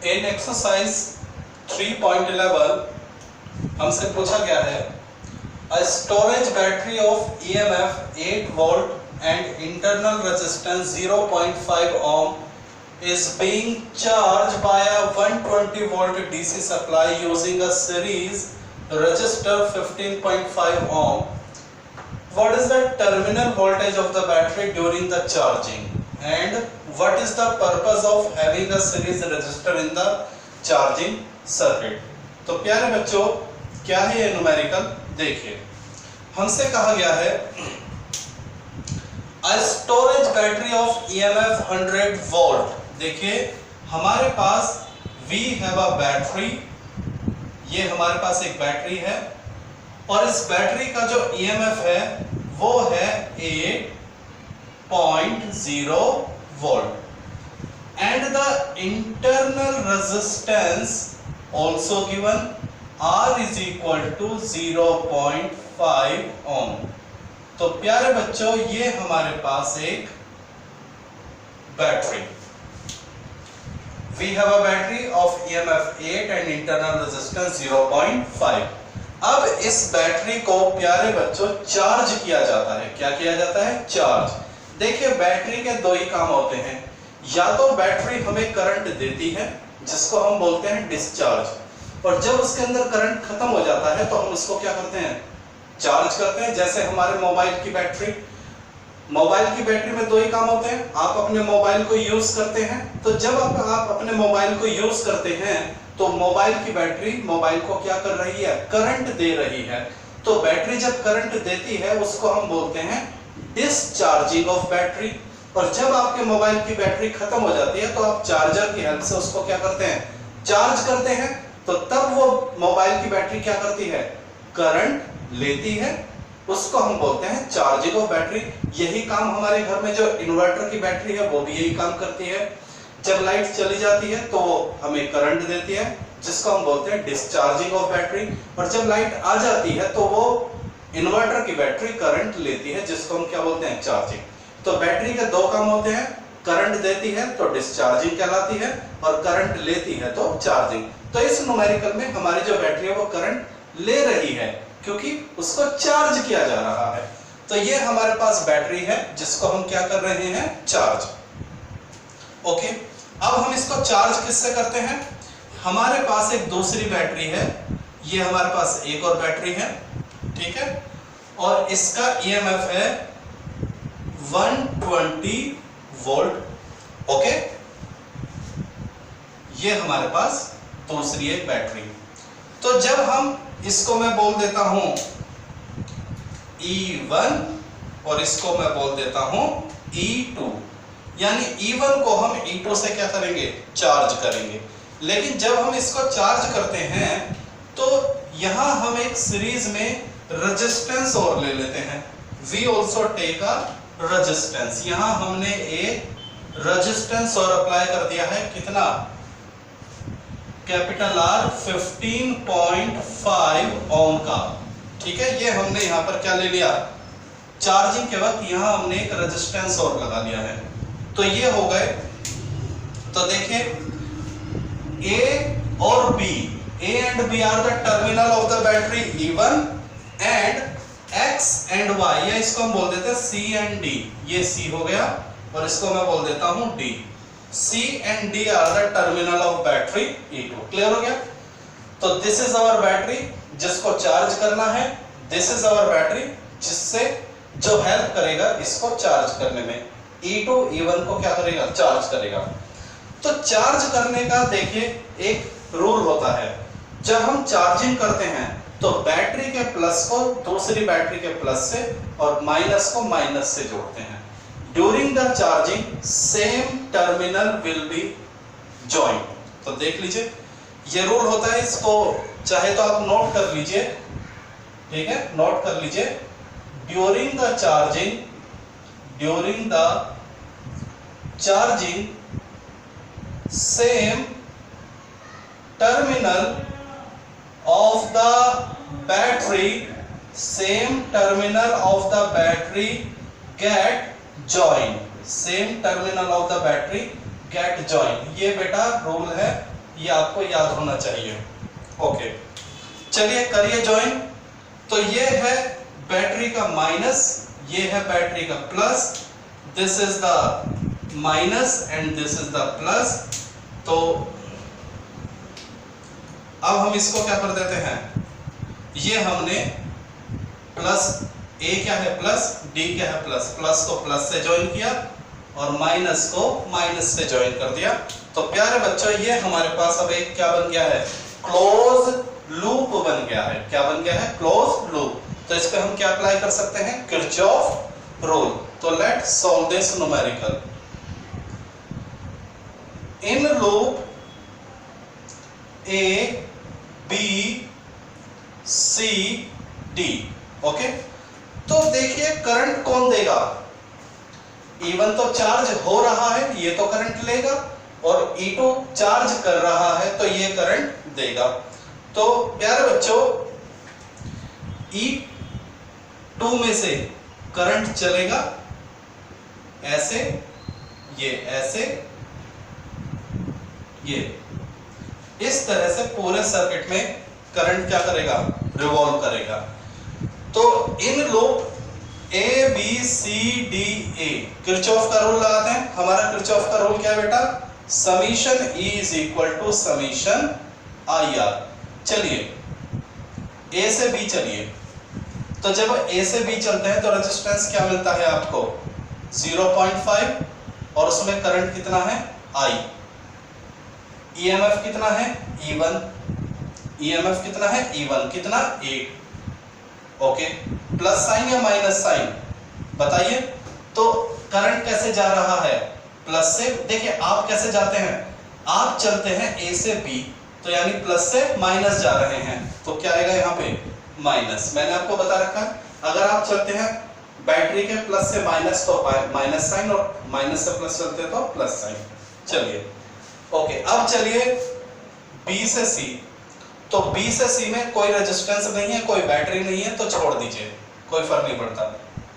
इन exercise 3.11 हमसे पूछा गया है a storage battery of EMF 8 volt and internal resistance 0.5 ohm is being charged by a 120 volt DC supply using a series resistor 15.5 ohm. What is the terminal voltage of the battery during the charging and what is the purpose of having a series resistor in the charging circuit? तो प्यारे बच्चों, क्या है ये numerical? देखिए, हमसे कहा गया है a storage battery of EMF 100 volt. देखिए, हमारे पास we have a battery, ये हमारे पास एक बैटरी है और इस बैटरी का जो EMF है वो है 8.0 volt and the internal resistance also given R is equal to 0.5 ohm. तो प्यारे बच्चों, ये हमारे पास एक battery, we have a battery of EMF 8 and internal resistance 0.5. अब इस बैटरी को प्यारे बच्चों चार्ज किया जाता है। क्या किया जाता है? चार्ज। देखिए, बैटरी के दो ही काम होते हैं, या तो बैटरी हमें करंट देती है जिसको हम बोलते हैं डिस्चार्ज, और जब उसके अंदर करंट खत्म हो जाता है तो हम उसको क्या करते हैं? चार्ज करते हैं। जैसे हमारे मोबाइल की बैटरी, मोबाइल की बैटरी में दो ही काम होते हैं, आप अपने मोबाइल को यूज करते हैं, तो जब आप अपने मोबाइल को यूज करते हैं तो मोबाइल की बैटरी मोबाइल को क्या कर रही है? करंट दे रही है। तो बैटरी जब करंट देती है उसको हम बोलते हैं डिस्चार्जिंग ऑफ बैटरी, और जब आपके मोबाइल की बैटरी खत्म हो जाती है तो आप चार्जर की हेल्प से उसको क्या करते हैं? चार्ज करते हैं। तो तब वो मोबाइल की बैटरी क्या करती है? करंट लेती है, उसको हम बोलते हैं चार्जिंग ऑफ बैटरी। यही काम हमारे घर में जो इन्वर्टर की बैटरी है वो भी यही काम करती है। जब लाइट चली जाती है तो वो हमें करंट देती है जिसको हम बोलते हैं डिस्चार्जिंग ऑफ बैटरी, और जब लाइट आ जाती है तो वो इन्वर्टर की बैटरी करंट लेती है जिसको हम क्या बोलते हैं? चार्जिंग। तो बैटरी के दो काम होते हैं, करंट देती है तो डिस्चार्जिंग कहलाती है और करंट लेती है तो चार्जिंग। तो इस न्यूमेरिकल में हमारी जो बैटरी है वो करंट ले रही है क्योंकि उसको चार्ज किया जा रहा है। तो ये हमारे पास बैटरी है जिसको हम क्या कर रहे हैं? चार्ज। ओके, अब हम इसको चार्ज किससे करते हैं? हमारे पास एक दूसरी बैटरी है, ये हमारे पास एक और बैटरी है, ठीक है, और इसका EMF है 120 वोल्ट। ओके, ये हमारे पास दूसरी एक बैटरी। तो जब हम इसको मैं बोल देता हूं E1 और इसको मैं बोल देता हूं E2, यानी E1 को हम E2 से क्या करेंगे? चार्ज करेंगे। लेकिन जब हम इसको चार्ज करते हैं तो यहां हम एक सीरीज में रेजिस्टेंस और ले लेते हैं। We also take a resistance, यहां हमने एक रेजिस्टेंस और अप्लाई कर दिया है। कितना? कैपिटल R 15.5 ओम का, ठीक है। ये हमने यहां पर क्या ले लिया? चार्जिंग के वक्त यहां हमने एक रेजिस्टेंस और लगा लिया है। तो ये हो गए। तो देखिए, A और B, A and B are the terminal of the battery E1 and X and Y, या इसको हम बोल देते हैं C एंड D। ये C हो गया और इसको मैं बोल देता हूं D। C and D are the terminal of battery E2। Clear हो गया? तो दिस इज आवर बैटरी जिसको चार्ज करना है, दिस इज आवर बैटरी जिससे जो हेल्प करेगा इसको चार्ज करने में। E2 E1 को क्या करेगा? चार्ज करेगा। तो चार्ज करने का देखिए एक रूल होता है, जब हम चार्जिंग करते हैं तो बैटरी के प्लस को दूसरी बैटरी के प्लस से और माइनस को माइनस से जोड़ते हैं। During the charging, same terminal will be joined। तो देख लीजिए, ये रूल होता है, इसको चाहे तो आप नोट कर लीजिए, ठीक है, नोट कर लीजिए। During the charging, same terminal of the battery get join, same terminal of the battery get join. ये बेटा रूल है, ये आपको याद होना चाहिए। ओके, चलिए करिए ज्वाइन। तो ये है बैटरी का माइनस, ये है बैटरी का plus, this is the minus and this is the plus. तो अब हम इसको क्या कर देते हैं, ये हमने प्लस, ए क्या है प्लस, डी क्या है प्लस, प्लस को प्लस से ज्वाइन किया और माइनस को माइनस से ज्वाइन कर दिया। तो प्यारे बच्चों ये हमारे पास अब एक क्या बन गया है, क्लोज लूप बन गया है। क्या बन गया है, क्लोज लूप। तो इस पे हम क्या अप्लाई कर सकते हैं, किरचॉफ रूल। तो let's solve this numerical. In loop A B C D, okay. तो देखिए करंट कौन देगा, E1 तो चार्ज हो रहा है, ये तो करंट लेगा, और E2 चार्ज कर रहा है तो ये करंट देगा। तो प्यारे बच्चों E2 में से करंट चलेगा ऐसे, ये ऐसे, ये इस तरह से पूरे सर्किट में करंट क्या करेगा, रिवॉल्व करेगा। तो in loop A B C D A Kirchhoff का रूल लगाते हैं। हमारा किरचॉफ का रूल क्या है बेटा, summation E is equal to summation I R. चलिए ए से बी चलिए, तो जब ए से बी चलते हैं तो रेजिस्टेंस क्या मिलता है आपको, 0.5, और उसमें करंट कितना है I, EMF कितना है E1, EMF कितना है E1, कितना 8, ओके। प्लस साइन या माइनस साइन बताइए। तो करंट कैसे जा रहा है, प्लस से। देखिए आप कैसे जाते हैं, आप चलते हैं ए से बी, तो यानी प्लस से माइनस जा रहे हैं, तो क्या आएगा यहाँ पे माइनस। मैंने आपको बता रखा है अगर आप चलते हैं बैटरी के प्लस से माइनस तो माइनस साइन, और माइनस से प्लस चलते तो प्लस साइन। चलिए ओके, अब चलिए बी से सी। तो बी से सी में कोई रेजिस्टेंस नहीं है, कोई बैटरी नहीं है, तो छोड़ दीजिए, कोई फर्क नहीं पड़ता।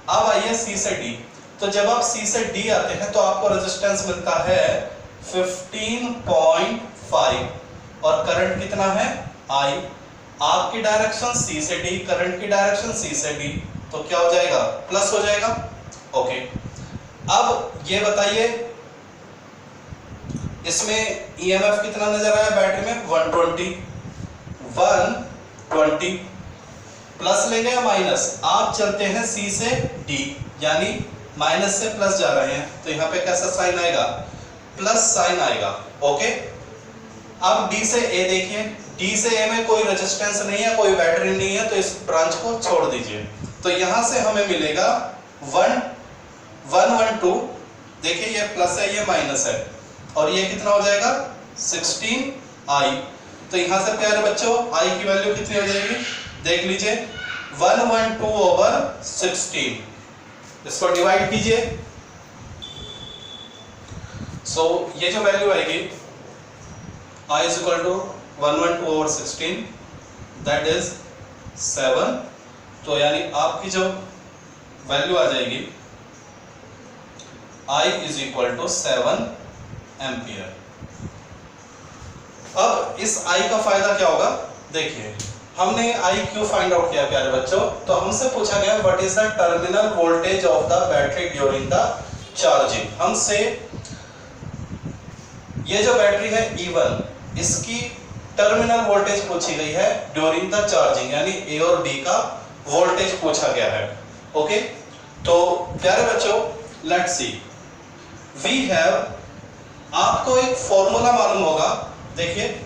अब आइए सी से डी। तो जब आप सी से डी आते हैं तो आपको रेजिस्टेंस मिलता है 15.5 और करंट कितना है I। आपकी डायरेक्शन सी से डी, करंट की डायरेक्शन सी से डी, तो क्या हो जाएगा, प्लस हो जाएगा। ओके, अब ये बताइए इसमें EMF कितना नजर आया बैटरी में, 120 प्लस लेंगे या माइनस। आप चलते हैं सी से डी, यानी माइनस से प्लस जा रहे हैं, तो यहाँ पे कैसा साइन आएगा, प्लस साइन आएगा। ओके, अब डी से ए देखिए, डी से ए में कोई रेजिस्टेंस नहीं है, कोई बैटरी नहीं है, तो इस ब्रांच को छोड़ दीजिए। तो यहां से हमें मिलेगा 112। देखिए ये प्लस है, ये माइनस है, और ये कितना हो जाएगा 16I। तो यहां से प्यारे बच्चों I की वैल्यू कितनी हो जाएगी, देख लीजिए 112/16। इसको डिवाइड कीजिए, सो ये जो वैल्यू आएगी I is equal to 112/16, that is 7। तो यानी आपकी जो वैल्यू आ जाएगी I is equal to 7 ampere. अब इस I का फायदा क्या होगा, देखिए हमने I क्यों फाइंड आउट किया प्यारे बच्चों। तो हमसे पूछा गया what is the terminal voltage of the battery during the charging. हमसे ये जो बैटरी है E1, इसकी टर्मिनल वोल्टेज पूछी गई है ड्यूरिंग द चार्जिंग, यानी ए और बी का वोल्टेज पूछा गया है। ओके, तो प्यारे बच्चों लेट्स सी, वी हैव, आपको एक फॉर्मूला मालूम होगा। देखिए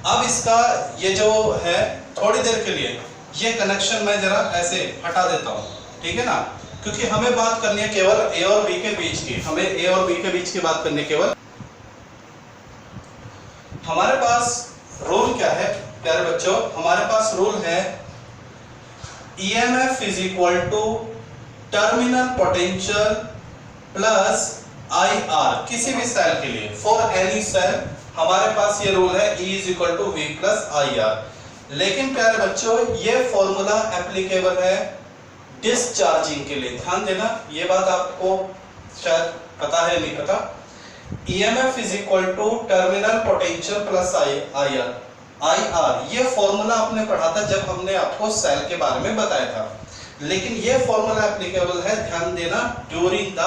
अब इसका ये जो है, थोड़ी देर के लिए ये कनेक्शन मैं जरा ऐसे हटा देता हूं, ठीक है ना, क्योंकि हमें बात करनी है केवल ए और बी के बीच की, हमें ए और बी के बीच की बात करनी है केवल। हमारे पास रूल क्या है प्यारे बच्चों, हमारे पास रूल है EMF is equal to terminal potential plus IR, किसी भी सेल के लिए, फॉर एनी सेल हमारे पास ये रूल है E is equal to V plus IR। लेकिन प्यारे बच्चों ये फॉर्मूला एप्लीकेबल है डिस्चार्जिंग के लिए, ध्यान देना, ये बात आपको शायद पता है नहीं पता। EMF is equal to terminal potential plus IR। ये फॉर्मूला आपने पढ़ा था जब हमने आपको सेल के बारे में बताया था, लेकिन ये फॉर्मूला एप्लीकेबल है, ध्यान देना, ड्यूरिंग द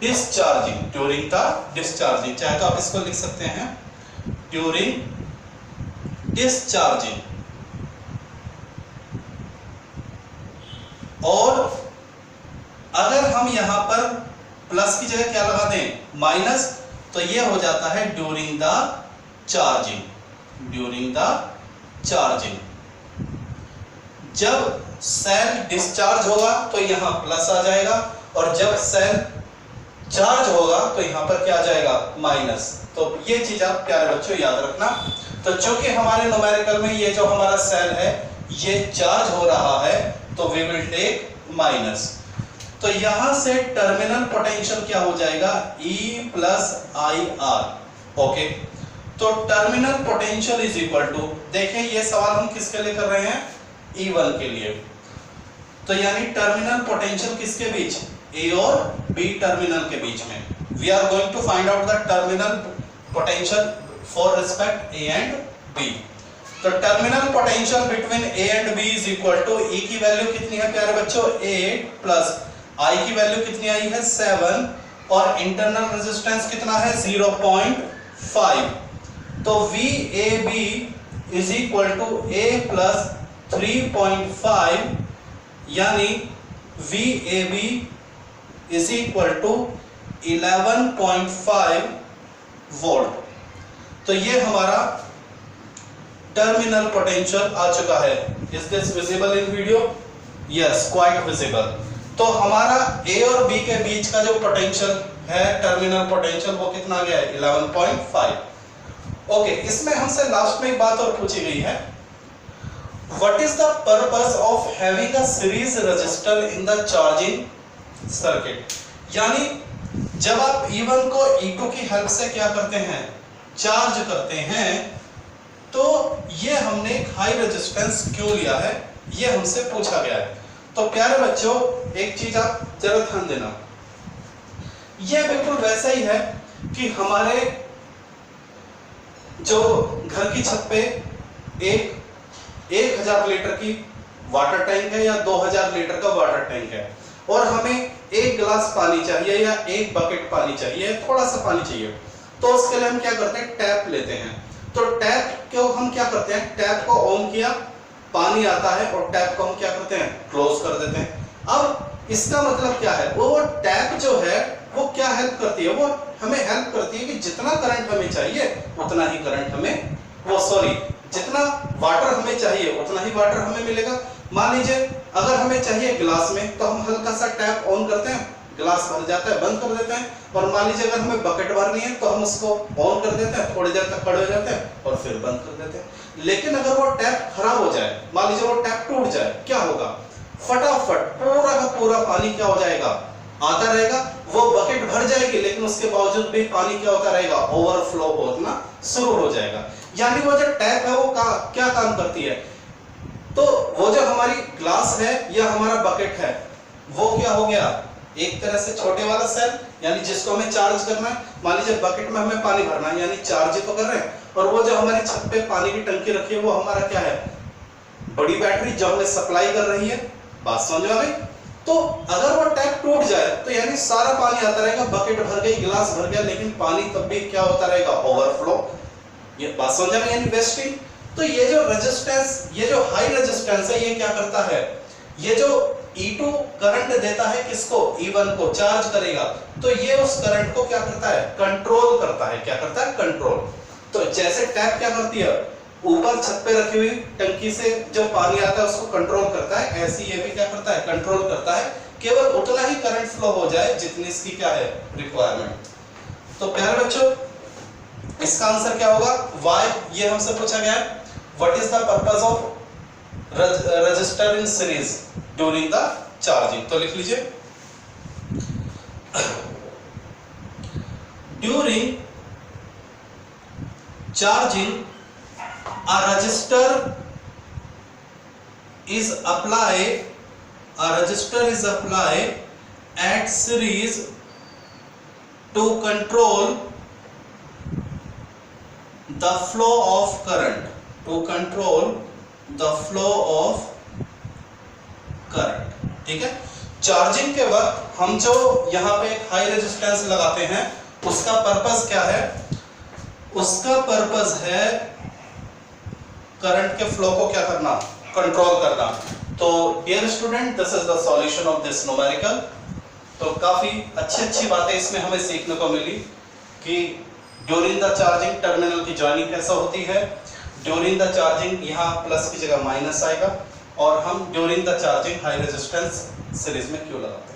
डिस्चार्जिंग। चाहे तो आप इसको लिख सकते हैं ड्यूरिंग डिस्चार्जिंग। और अगर हम यहां पर प्लस की जगह क्या लगा दें, माइनस, तो ये हो जाता है ड्यूरिंग द चार्जिंग। जब सेल डिस्चार्ज होगा तो यहां प्लस आ जाएगा, और जब सेल चार्ज होगा तो यहां पर क्या आ जाएगा, माइनस। तो ये चीज आप प्यारे बच्चों याद रखना। तो चूंकि हमारे न्यूमेरिकल में ये जो हमारा सेल है ये चार्ज हो रहा है, तो वी विल टेक माइनस। तो यहां से टर्मिनल पोटेंशियल क्या हो जाएगा, E प्लस IR। ओके, तो terminal potential is equal to, देखें ये सवाल हम किसके लिए कर रहे हैं, E1 के लिए। तो यानी टर्मिनल पोटेंशियल किसके बीच, A और B टर्मिनल के बीच में। We are going to find out the terminal potential for respect A and B। तो terminal potential between A and B is equal to, E की वैल्यू कितनी है प्यारे बच्चों, 8 प्लस I की वैल्यू कितनी आई है, 7, और इंटरनल रेजिस्टेंस कितना है, 0.5। तो VAB is equal to A plus 3.5, यानी VAB is equal to 11.5 volt. तो ये हमारा टर्मिनल पोटेंशियल आ चुका है। Is this visible in video? Yes, quite visible. तो हमारा A और B के बीच का जो पोटेंशियल है, टर्मिनल पोटेंशियल, वो कितना आ गया है, 11.5। ओके, इसमें हमसे लास्ट में एक बात और पूछी गई है, what is the purpose of having a series register in the charging circuit. यानी जब आप E1 को E2 की हेल्प से क्या करते हैं, चार्ज करते हैं, तो ये हमने एक हाई रेजिस्टेंस क्यों लिया है, ये हमसे पूछा गया है। तो प्यारे बच्चों एक चीज आप जरा ध्यान देना, ये बिल्कुल वैसा ही है कि हमारे जो घर की छत पे एक 1000 लीटर की वाटर टैंक है या 2000 लीटर का वाटर टैंक है, और हमें एक गिलास पानी चाहिए या एक बकेट पानी चाहिए, थोड़ा सा पानी चाहिए, तो उसके लिए हम क्या करते हैं, टैप लेते हैं। तो टैप को हम क्या करते हैं, टैप को ऑन किया, पानी आता है, और टैप को हम क्या करते हैं, क्लोज कर देते हैं। अब इसका मतलब क्या है, वो टैप जो है वो क्या हेल्प करती है, वो हमें हेल्प करती है कि जितना करंट हमें चाहिए उतना ही करंट हमें, जितना वाटर हमें चाहिए उतना ही वाटर हमें मिलेगा। मान लीजिए अगर हमें चाहिए गिलास में, तो हम हल्का सा टैप ऑन करते हैं, गिलास भर जाता है, बंद कर देते हैं। और मान लीजिए अगर हमें बकेट भरनी है, तो हम उसको ऑन कर देते हैं, थोड़ी देर तक खड़े हो जाते हैं और फिर बंद कर देते हैं। लेकिन अगर वो टैप खराब हो जाए, मान लीजिए वो टैप टूट जाए, क्या होगा, फटाफट पूरा का पूरा पानी क्या हो जाएगा, आता रहेगा। वो बकेट भर जाएगी, लेकिन उसके बावजूद भी पानी क्या होता रहेगा, ओवरफ्लो होना शुरू हो जाएगा। यानी वो जो टैप है वो क्या काम करती है, तो वो जो हमारी ग्लास है या हमारा बकेट है, वो क्या हो गया, एक तरह से छोटे वाला सेल, यानी जिसको हमें चार्ज करना है। मान लीजिए बकेट में हमें पानी भरना है, यानी चार्ज तो कर रहे हैं, और वो जो हमारी छत पे पानी की टंकी रखी है, वो हमारा क्या है, बड़ी बैटरी जो हमें सप्लाई कर रही है। बात समझ में आ गई? तो अगर वो टैप टूट जाए, तो यानी सारा पानी आता रहेगा, बकेट भर गई, गिलास भर गया, लेकिन पानी तब भी क्या होता रहेगा, ओवरफ्लो। ये बात समझ में, यानी वेस्टिंग। तो ये जो रेजिस्टेंस, ये जो हाई रेजिस्टेंस है, ये क्या करता है, ये जो E2 करंट देता है किसको, E1 को, चार्ज करेगा, तो ये उस करंट को क्या करता है, कंट्रोल करता है। क्या करता है, कंट्रोल। तो जैसे टैप क्या करती है, ऊपर छत पे रखी हुई टंकी से जो पानी आता है उसको कंट्रोल करता है, ऐसे ये भी क्या करता है, कंट्रोल करता है। केवल उतना ही करंट फ्लो हो जाए जितनी इसकी क्या है, रिक्वायरमेंट। तो प्यारे बच्चों इसका आंसर क्या होगा, वाई, ये हमसे पूछा गया है, what is the purpose of register in series during the charging. तो लिख लीजिए, during charging a resistor is applied at series to control the flow of current, to control the flow of current। ठीक है, charging के वक्त हम जो यहां पे एक हाई रेजिस्टेंस लगाते हैं उसका पर्पस क्या है? उसका पर्पस है करंट के फ्लो को क्या करना, कंट्रोल करना। तो dear student, this is the solution of this numerical. तो काफी अच्छी बातें इसमें हमें सीखने को मिली कि ड्यूरिंग द चार्जिंग टर्मिनल की जॉइनिंग कैसा होती है, ड्यूरिंग द चार्जिंग यहाँ प्लस की जगह माइनस आएगा, और हम during the charging high resistance series में क्यों लगाते हैं।